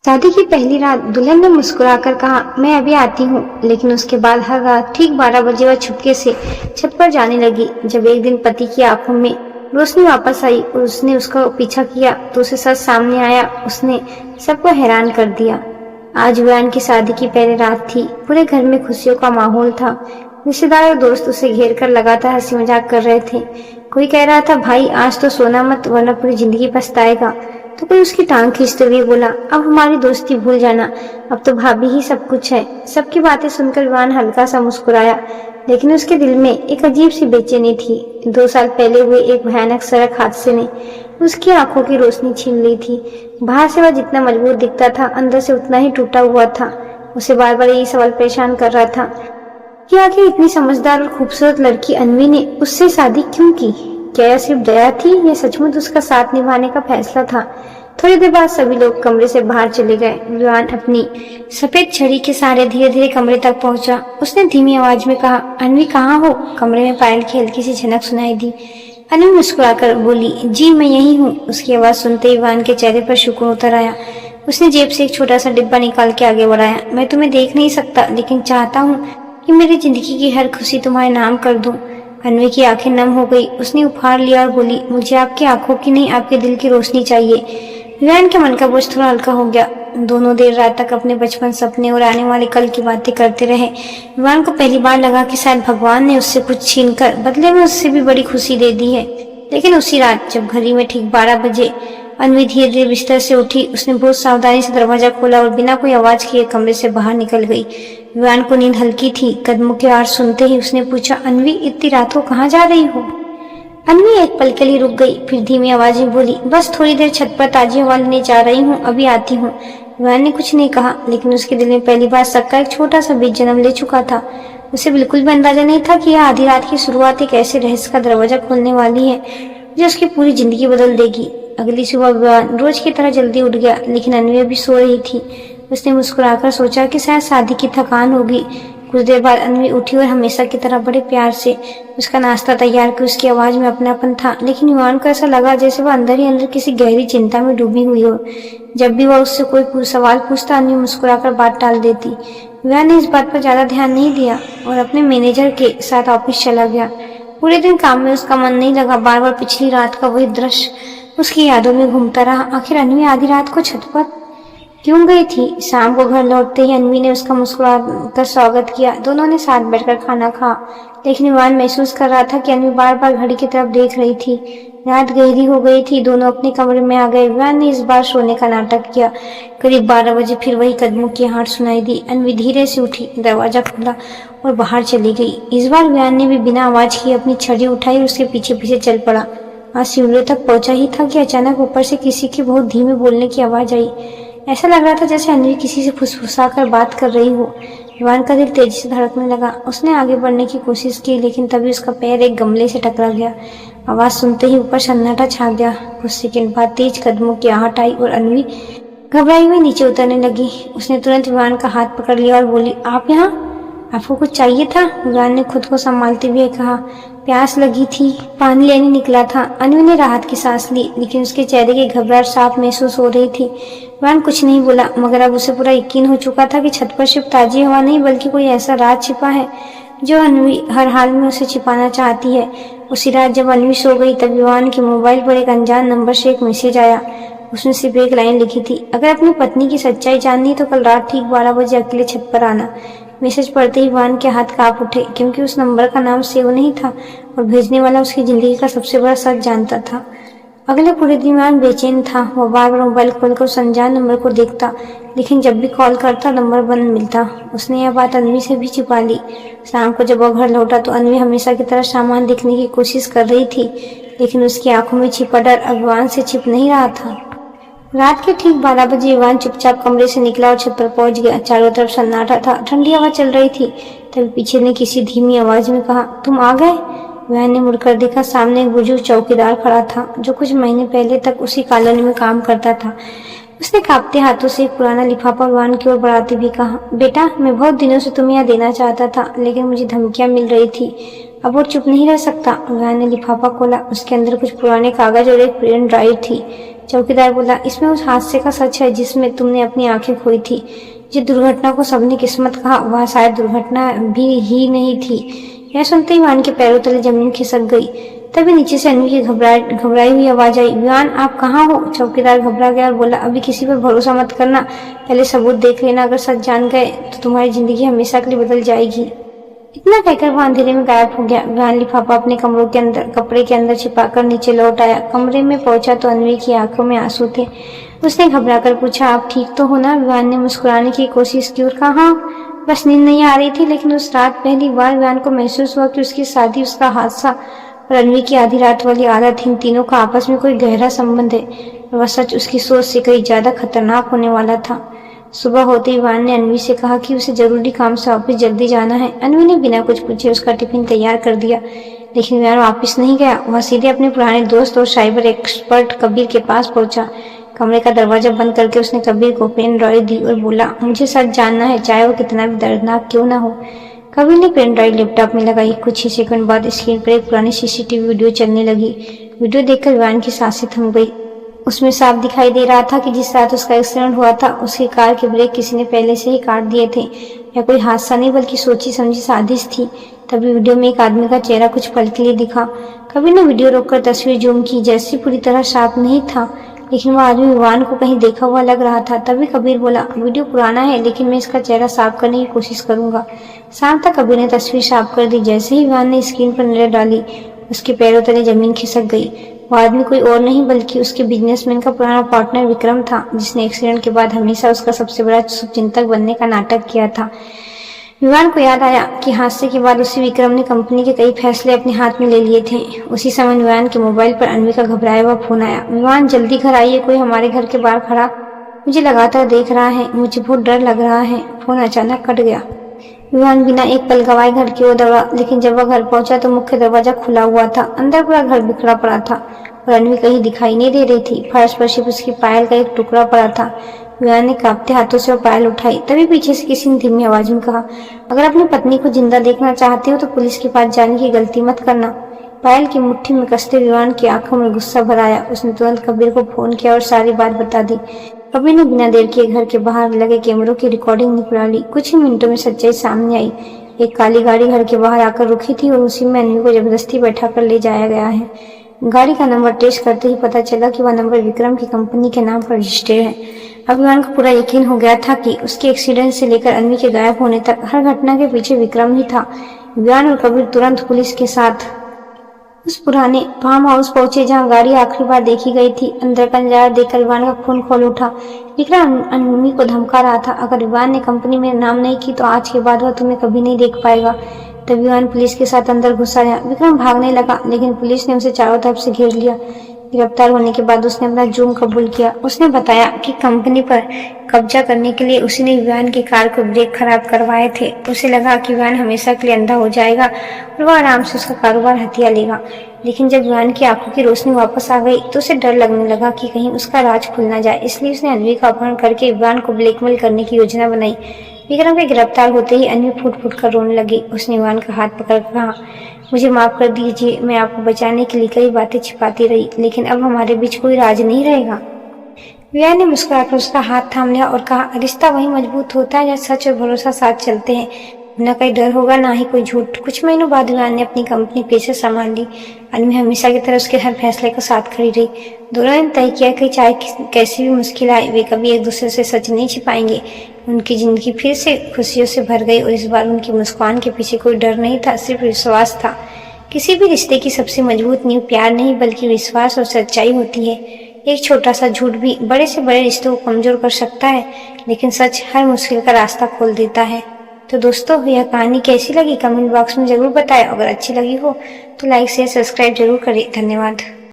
शादी की पहली रात दुल्हन ने मुस्कुराकर कहा, मैं अभी आती हूँ। लेकिन उसके बाद हर रात ठीक 12 बजे वह चुपके से छत पर जाने लगी। जब एक दिन पति की आंखों में रोशनी वापस आई और उसने उसका पीछा किया तो उसे सच सामने आया। उसने सबको हैरान कर दिया। आज विवान की शादी की पहली रात थी। पूरे घर में खुशियों का माहौल था। रिश्तेदार और दोस्त उसे घेर कर लगातार हंसी मजाक कर रहे थे। कोई कह रहा था, भाई आज तो सोना मत वरना पूरी जिंदगी पछताएगा। तो कोई उसकी टांग खींचते हुए बोला, अब हमारी दोस्ती भूल जाना, अब तो भाभी ही सब कुछ है। सबकी बातें सुनकर विवान हल्का सा मुस्कुराया, लेकिन उसके दिल में एक अजीब सी बेचैनी थी। 2 साल पहले हुए एक भयानक सड़क हादसे ने उसकी आंखों की रोशनी छीन ली थी। बाहर से वह जितना मजबूत दिखता था, अंदर से उतना ही टूटा हुआ था। उसे बार बार यही सवाल परेशान कर रहा था कि आखिर इतनी समझदार और खूबसूरत लड़की अन्वी ने उससे शादी क्यों की। क्या यह सिर्फ दया थी या सचमुच उसका साथ निभाने का फैसला था। थोड़ी देर बाद सभी लोग कमरे से बाहर चले गए। विवान अपनी सफेद छड़ी के सहारे धीरे धीरे कमरे तक पहुंचा। उसने धीमी आवाज में कहा, अन्वी कहाँ हो। कमरे में पायल की हल्की सी झनक सुनाई दी। अन्वी मुस्कुराकर बोली, जी मैं यही हूँ। उसकी आवाज सुनते ही विवान के चेहरे पर सुकून उतर आया। उसने जेब से एक छोटा सा डिब्बा निकाल के आगे बढ़ाया। मैं तुम्हें देख नहीं सकता, लेकिन चाहता हूँ कि मेरी जिंदगी की हर खुशी तुम्हारे नाम कर दूं। अन्वी की आंखें नम हो गई। उसने उपहार लिया और बोली, मुझे आपकी आंखों की नहीं, आपके दिल की रोशनी चाहिए। विवान के मन का बोझ थोड़ा हल्का हो गया। दोनों देर रात तक अपने बचपन, सपने और आने वाले कल की बातें करते रहे। विवान को पहली बार लगा कि शायद भगवान ने उससे कुछ छीनकर बदले में उससे भी बड़ी खुशी दे दी है। लेकिन उसी रात जब घड़ी में ठीक 12 बजे अन्वी धीरे धीरे बिस्तर से उठी, उसने बहुत सावधानी से दरवाजा खोला और बिना कोई आवाज किए कमरे से बाहर निकल गई। विवान को नींद हल्की थी। कदमों की आवाज सुनते ही उसने पूछा, अन्वी इतनी रात को कहाँ जा रही हो। अन्वी एक पल के लिए रुक गई, फिर धीमी आवाज में बोली, बस थोड़ी देर छत पर ताजी हवा लेने जा रही हूँ, अभी आती हूँ। विवान ने कुछ नहीं कहा, लेकिन उसके दिल में पहली बार शक का एक छोटा सा बीज जन्म ले चुका था। उसे बिल्कुल भी अंदाजा नहीं था कि यह आधी रात की शुरुआत एक ऐसे रहस्य का दरवाजा खोलने वाली है जो उसकी पूरी जिंदगी बदल देगी। अगली सुबह विवान रोज की तरह जल्दी उठ गया, लेकिन अन्वी अभी सो रही थी। उसने मुस्कुराकर सोचा कि शायद शादी की थकान होगी। कुछ देर बाद अन्वी उठी और हमेशा की तरह बड़े प्यार से उसका नाश्ता तैयार कर। उसकी आवाज में अपनापन था, लेकिन विवान को ऐसा लगा जैसे वह अंदर ही अंदर किसी गहरी चिंता में डूबी हुई हो। जब भी वह उससे कोई सवाल पूछता, अन्वी मुस्कुराकर बात टाल देती। विवान ने इस बात पर ज्यादा ध्यान नहीं दिया और अपने मैनेजर के साथ ऑफिस चला गया। पूरे दिन काम में उसका मन नहीं लगा। बार बार पिछली रात का वही दृश्य उसकी यादों में घूमता रहा। आखिर अन्वी आधी रात को छत पर क्यों गई थी। शाम को घर लौटते ही अन्वी ने उसका मुस्कुराकर स्वागत किया। दोनों ने साथ बैठकर खाना खाया, लेकिन विवान महसूस कर रहा था कि अन्वी बार बार घड़ी की तरफ देख रही थी। रात गहरी हो गई थी। दोनों अपने कमरे में आ गए। विवान ने इस बार सोने का नाटक किया। करीब 12 बजे फिर वही कदमों की आहट सुनाई दी। अन्वी धीरे से उठी, दरवाजा खोला और बाहर चली गई। इस बार विवान ने भी बिना आवाज किए अपनी छड़ी उठाई और उसके पीछे पीछे चल पड़ा। आज सीढ़ियों तक पहुंचा ही था कि अचानक ऊपर से किसी के बहुत धीमे बोलने की आवाज आई। ऐसा लग रहा था जैसे अन्वी किसी से फुसफुसाकर बात कर रही हो। विवान का दिल तेजी से धड़कने लगा। उसने आगे बढ़ने की कोशिश की, लेकिन तभी उसका पैर एक गमले से टकरा गया। आवाज सुनते ही ऊपर सन्नाटा छा गया। कुछ सेकंड बाद तेज कदमों की आहट आई और अन्वी घबराई हुई नीचे उतरने लगी। उसने तुरंत विवान का हाथ पकड़ लिया और बोली, आप यहाँ, आपको कुछ चाहिए था। विवान ने खुद को संभालते हुए कहा, प्यास लगी थी, पानी लेने निकला था। अन्वी ने राहत की सांस ली, लेकिन उसके चेहरे की घबराहट साफ महसूस हो रही थी। विवान कुछ नहीं बोला, मगर अब उसे पूरा यकीन हो चुका था कि छत पर सिर्फ ताजी हवा नहीं बल्कि कोई ऐसा राज छिपा है जो अन्वी हर हाल में उसे छिपाना चाहती है। उसी रात जब अन्वी सो गई तब विवान के मोबाइल पर एक अनजान नंबर से एक मैसेज आया। उसने सिर्फ एक लाइन लिखी थी, अगर अपनी पत्नी की सच्चाई जाननी तो कल रात ठीक 12 बजे अकेले छत पर आना। मैसेज पढ़ते ही विवान के हाथ कांप उठे, क्योंकि उस नंबर का नाम सेव नहीं था और भेजने वाला उसकी जिंदगी का सबसे बड़ा सच जानता था। अगले पूरे दिन विवान बेचैन था। वो बार बार मोबाइल खोलकर उस अनजान नंबर को देखता, लेकिन जब भी कॉल करता नंबर बंद मिलता। उसने यह बात अन्वी से भी छिपा ली। शाम को जब वह घर लौटा तो अन्वी हमेशा की तरह सामान देखने की कोशिश कर रही थी, लेकिन उसकी आंखों में छिपा डर अब विवान से छिप नहीं रहा था। रात के ठीक 12 बजे विवान चुपचाप कमरे से निकला और छत पर पहुंच गया। चारों तरफ सन्नाटा था, ठंडी हवा चल रही थी। तभी पीछे ने किसी धीमी आवाज में कहा, तुम आ गए। विवान ने मुड़कर देखा। सामने एक बुजुर्ग चौकीदार खड़ा था, जो कुछ महीने पहले तक उसी कॉलोनी में काम करता था। उसने कांपते हाथों से एक पुराना लिफाफा विवान की ओर बढ़ाते भी कहा, बेटा मैं बहुत दिनों से तुम्हें यह देना चाहता था, लेकिन मुझे धमकियां मिल रही थी, अब वो चुप नहीं रह सकता। विवान ने लिफाफा खोला। उसके अंदर कुछ पुराने कागज और एक पेन ड्राइव थी। चौकीदार बोला, इसमें उस हादसे का सच है जिसमें तुमने अपनी आंखें खोई थी। जिस दुर्घटना को सबने किस्मत कहा वह शायद दुर्घटना भी ही नहीं थी। यह सुनते ही विवान के पैरों तले जमीन खिसक गई। तभी नीचे से अन्वी की घबराई हुई आवाज आई, विवान आप कहाँ हो? चौकीदार घबरा गया और बोला, अभी किसी पर भरोसा मत करना, पहले सबूत देख लेना, अगर सच जान गए तो तुम्हारी जिंदगी हमेशा के लिए बदल जाएगी। इतना कहकर वह अंधेरे में गायब हो गया। विवान लिफाफा अपने कपड़े के अंदर छिपाकर नीचे लौट आया। कमरे में पहुंचा तो अन्वी की आंखों में आंसू थे। उसने घबराकर पूछा, आप ठीक तो हो ना? विवान ने मुस्कुराने की कोशिश की और कहा, हाँ, बस नींद नहीं आ रही थी। लेकिन उस रात पहली बार विवान को महसूस हुआ कि उसकी शादी, उसका हादसा और अन्वी की आधी रात वाली आदत, इन तीनों का आपस में कोई गहरा संबंध है। वह सच उसकी सोच से कहीं ज्यादा खतरनाक होने वाला था। सुबह होते ही विवान ने अन्वी से कहा कि उसे जरूरी काम से ऑफिस जल्दी जाना है। अन्वी ने बिना कुछ पूछे उसका टिफिन तैयार कर दिया, लेकिन विवान वापस नहीं गया। वह सीधे अपने पुराने दोस्त और साइबर एक्सपर्ट कबीर के पास पहुंचा। कमरे का दरवाजा बंद करके उसने कबीर को पेन ड्राइव दी और बोला, मुझे सच जानना है, चाहे वो कितना भी दर्दनाक क्यों ना हो। कबीर ने पेन ड्राइव लैपटॉप में लगाई। कुछ ही सेकंड बाद स्क्रीन पर एक पुरानी सीसीटीवी वीडियो चलने लगी। वीडियो देखकर विवान की सांसें थम गई। उसमें साफ दिखाई दे रहा था कि जिस रात उसका एक्सीडेंट हुआ था, उसकी कार के ब्रेक किसी ने पहले से ही काट दिए थे। यह कोई हादसा नहीं बल्कि सोची समझी साजिश थी। तभी वीडियो में एक आदमी का चेहरा कुछ पल के लिए दिखा। कबीर ने वीडियो रोककर तस्वीर जूम की। जैसी पूरी तरह साफ नहीं था, लेकिन वह आदमी विवान को कहीं देखा हुआ लग रहा था। तभी कबीर बोला, वीडियो पुराना है लेकिन मैं इसका चेहरा साफ करने की कोशिश करूंगा। शाम तक कबीर ने तस्वीर साफ कर दी। जैसे ही विवान ने स्क्रीन पर नजर डाली, उसके पैरों तले जमीन खिसक गई। वो आदमी कोई और नहीं बल्कि उसके बिजनेसमैन का पुराना पार्टनर विक्रम था, जिसने एक्सीडेंट के बाद हमेशा उसका सबसे बड़ा शुभचिंतक बनने का नाटक किया था। विवान को याद आया कि हादसे के बाद उसी विक्रम ने कंपनी के कई फैसले अपने हाथ में ले लिए थे। उसी समय विवान के मोबाइल पर अन्वी का घबराया हुआ फोन आया। विवान, जल्दी घर आइए, कोई हमारे घर के बाहर खड़ा मुझे लगातार देख रहा है, मुझे बहुत डर लग रहा है। फोन अचानक कट गया। विवान बिना एक पल गवाए घर की ओर दौड़ा, लेकिन जब वह घर पहुंचा तो मुख्य दरवाजा खुला हुआ था। अंदर पूरा घर बिखरा पड़ा था और अन्वी कहीं दिखाई नहीं दे रही थी। फर्श पर सिर्फ उसकी पायल का एक टुकड़ा पड़ा था। विवान ने कांपते हाथों से वो पायल उठाई। तभी पीछे से किसी ने धीमी आवाज में कहा, अगर अपनी पत्नी को जिंदा देखना चाहते हो तो पुलिस के पास जाने की गलती मत करना। पायल की मुट्ठी में कसते विवान की आंखों में गुस्सा भर आया। उसने तुरंत कबीर को फोन किया और सारी बात बता दी। कबीर ने बिना देर किए घर के बाहर लगे कैमरों की रिकॉर्डिंग निकाल ली। कुछ ही मिनटों में सच्चाई सामने आई। एक काली गाड़ी घर के बाहर आकर रुकी थी और उसी में अन्वी को जबरदस्ती बैठा कर ले जाया गया है। गाड़ी का नंबर टेस्ट करते ही पता चला कि वह नंबर विक्रम की कंपनी के नाम पर रजिस्टर्ड है। अब विवान को पूरा यकीन हो गया था कि उसके एक्सीडेंट से लेकर अन्वी के गायब होने तक हर घटना के पीछे विक्रम ही था। विवान और कबीर तुरंत पुलिस के साथ उस पुराने फार्म हाउस पहुंचे जहां गाड़ी आखिरी बार देखी गई थी। अंदर का नजारा देखकर विवान का खून खोल उठा। विक्रम अन्वी को धमका रहा था, अगर विवान ने कंपनी में नाम नहीं की तो आज के बाद वह तुम्हें कभी नहीं देख पाएगा। तब विवान पुलिस के साथ अंदर घुस आया। विक्रम भागने लगा, लेकिन पुलिस ने उसे चारों तरफ से घेर लिया। गिरफ्तार होने के बाद उसने अपना जुर्म कबूल किया। उसने बताया कि कंपनी पर कब्जा करने के लिए उसने विवान की कार को ब्रेक खराब करवाए थे। उसे लगा कि विवान हमेशा के लिए अंधा हो जाएगा और वह आराम से उसका कारोबार हथिया लेगा। लेकिन जब विवान की आंखों की रोशनी वापस आ गई तो उसे डर लगने लगा कि कहीं उसका राज खुल ना जाए। इसलिए उसने अन्वी का अपहरण करके विवान को ब्लैकमेल करने की योजना बनाई। विक्रम के गिरफ्तार होते ही अन्वी फूट फूट कर रोने लगी। उसने विवान का हाथ पकड़ कहा, मुझे माफ कर दीजिए, मैं आपको बचाने के लिए कई बातें छिपाती रही, लेकिन अब हमारे बीच कोई राज नहीं रहेगा। विवान ने मुस्कुराकर उसका हाथ थाम लिया और कहा, रिश्ता वही मजबूत होता है जहाँ सच और भरोसा साथ चलते हैं। न कोई डर होगा, ना ही कोई झूठ। कुछ महीनों बाद विवान ने अपनी कंपनी फिर से संभाल ली। अन्वी हमेशा की तरह उसके हर फैसले का साथ खड़ी रही। दोनों ने तय किया कि चाहे कैसी भी मुश्किल आए, वे कभी एक दूसरे से सच नहीं छिपाएंगे। उनकी जिंदगी फिर से खुशियों से भर गई और इस बार उनकी मुस्कान के पीछे कोई डर नहीं था, सिर्फ विश्वास था। किसी भी रिश्ते की सबसे मजबूत नींव प्यार नहीं बल्कि विश्वास और सच्चाई होती है। एक छोटा सा झूठ भी बड़े से बड़े रिश्तों को कमजोर कर सकता है, लेकिन सच हर मुश्किल का रास्ता खोल देता है। तो दोस्तों, यह कहानी कैसी लगी कमेंट बॉक्स में जरूर बताएं। अगर अच्छी लगी हो तो लाइक शेयर सब्सक्राइब जरूर करें। धन्यवाद।